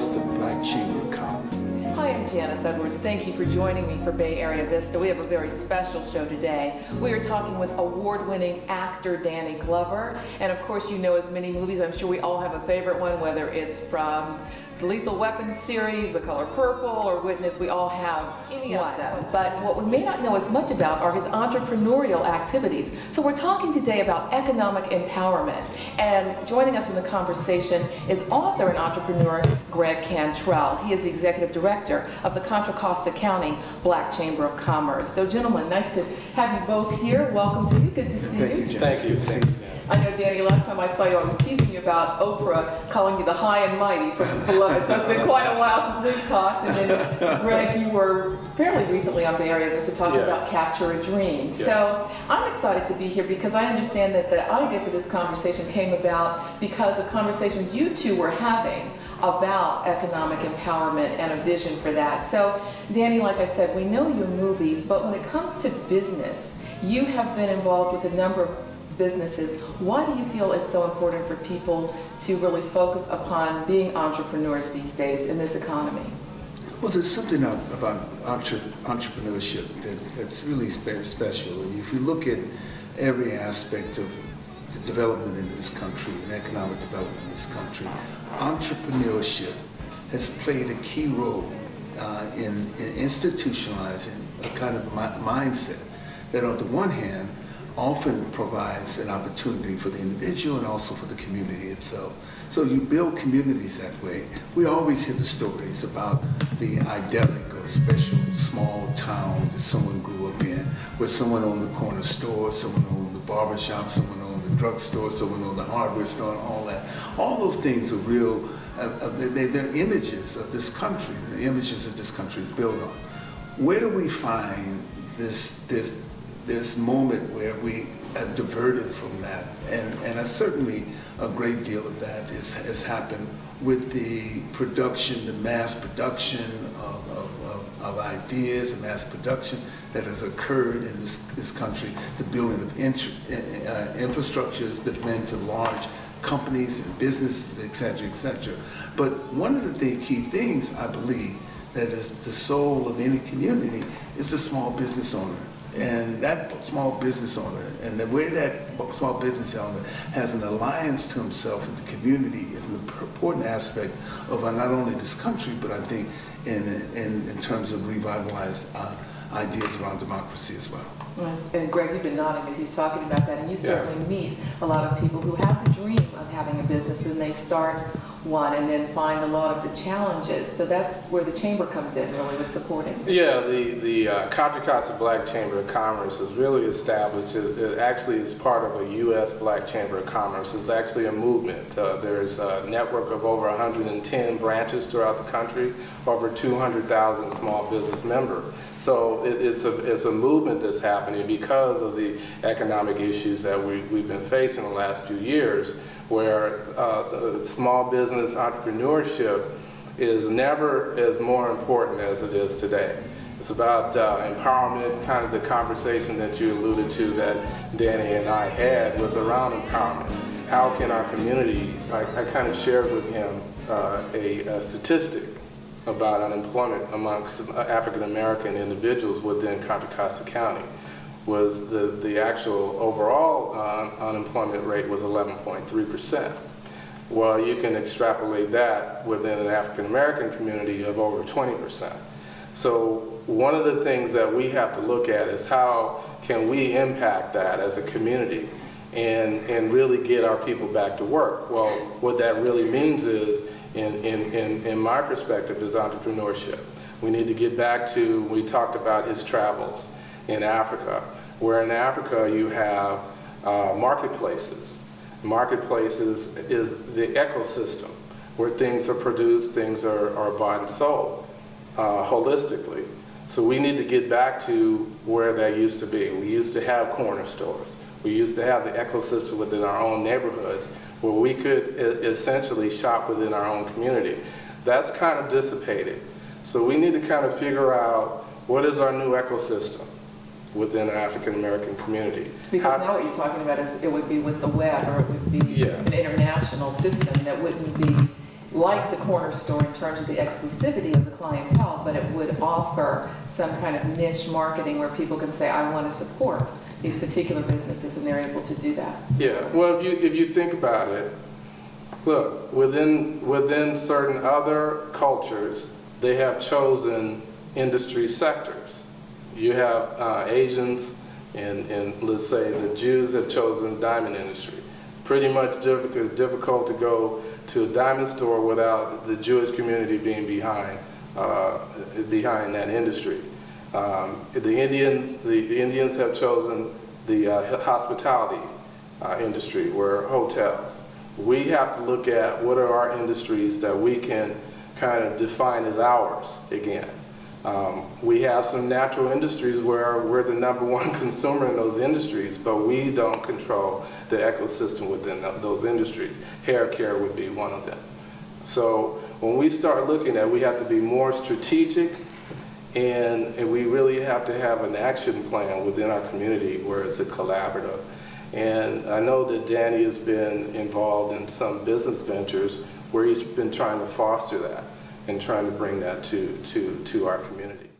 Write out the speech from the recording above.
host of Black Chamber of Commerce. Hi, I'm Janice Edwards. Thank you for joining me for Bay Area Vista. We have a very special show today. We are talking with award-winning actor Danny Glover. And of course, you know his many movies. I'm sure we all have a favorite one, whether it's from the Lethal Weapon series, The Color Purple, or Witness. We all have any of them. But what we may not know as much about are his entrepreneurial activities. So we're talking today about economic empowerment. And joining us in the conversation is author and entrepreneur Greg Cantrell. He is the executive director of the Contra Costa County Black Chamber of Commerce. So gentlemen, nice to have you both here. Welcome to you. Good to see you. Thank you, Janice. Thank you. Good to see you. I know, Danny, last time I saw you, I was teasing you about Oprah calling you the high and mighty from Beloved. So it's been quite a while since we've talked. And then, Greg, you were fairly recently on Bay Area Vista talking about Capture a Dream. Yes. So I'm excited to be here because I understand that the idea for this conversation came about because of conversations you two were having about economic empowerment and a vision for that. So, Danny, like I said, we know your movies, but when it comes to business, you have been involved with a number of businesses. Why do you feel it's so important for people to really focus upon being entrepreneurs these days in this economy? Well, there's something about entrepreneurship that's really special. If you look at every aspect of the development in this country and economic development in this country, entrepreneurship has played a key role in institutionalizing a kind of mindset that on the one hand often provides an opportunity for the individual and also for the community itself. So you build communities that way. We always hear the stories about the idyllic or special small town that someone grew up in, where someone owned the corner store, someone owned the barber shop, someone owned the drugstore, someone owned the hardware store, and all that. All those things are real, they're images of this country, the images that this country is built on. Where do we find this moment where we have diverted from that? And certainly a great deal of that has happened with the production, the mass production of ideas, the mass production that has occurred in this country, the building of infrastructures that led to large companies and businesses, et cetera, et cetera. But one of the key things, I believe, that is the soul of any community is the small business owner. And that small business owner, and the way that small business owner has an alliance to himself with the community is an important aspect of not only this country, but I think in terms of revitalized ideas around democracy as well. And Greg, you've been nodding as he's talking about that, and you certainly meet a lot of people who have the dream of having a business, and they start one and then find a lot of the challenges. So that's where the chamber comes in, really, with supporting. Yeah, the Contra Costa Black Chamber of Commerce is really established. It actually is part of a U.S. Black Chamber of Commerce. It's actually a movement. There's a network of over 110 branches throughout the country, over 200,000 small business members. So it's a movement that's happening because of the economic issues that we've been facing in the last few years, where small business entrepreneurship is never as more important as it is today. It's about empowerment. Kind of the conversation that you alluded to that Danny and I had was around empowerment. How can our communities, I kind of shared with him a statistic about unemployment amongst African American individuals within Contra Costa County. Was the actual overall unemployment rate was 11.3%. Well, you can extrapolate that within an African American community of over 20%. So one of the things that we have to look at is how can we impact that as a community and really get our people back to work. Well, what that really means is, in my perspective, is entrepreneurship. We need to get back to, we talked about his travels in Africa, where in Africa you have marketplaces. Marketplaces is the ecosystem where things are produced, things are bought and sold holistically. So we need to get back to where that used to be. We used to have corner stores. We used to have the ecosystem within our own neighborhoods where we could essentially shop within our own community. That's kind of dissipated. So we need to kind of figure out what is our new ecosystem within the African American community. Because now what you're talking about is it would be with the web, or it would be an international system that wouldn't be like the corner store in terms of the exclusivity of the clientele, but it would offer some kind of niche marketing where people can say, I want to support these particular businesses, and they're able to do that. Yeah, well, if you think about it, look, within certain other cultures, they have chosen industry sectors. You have Asians, and let's say the Jews have chosen diamond industry. Pretty much difficult to go to a diamond store without the Jewish community being behind that industry. The Indians have chosen the hospitality industry, where hotels. We have to look at what are our industries that we can kind of define as ours again. We have some natural industries where we're the #1 consumer in those industries, but we don't control the ecosystem within those industries. Hair care would be one of them. So when we start looking at, we have to be more strategic, and we really have to have an action plan within our community where it's a collaborative. And I know that Danny has been involved in some business ventures where he's been trying to foster that and trying to bring that to our community.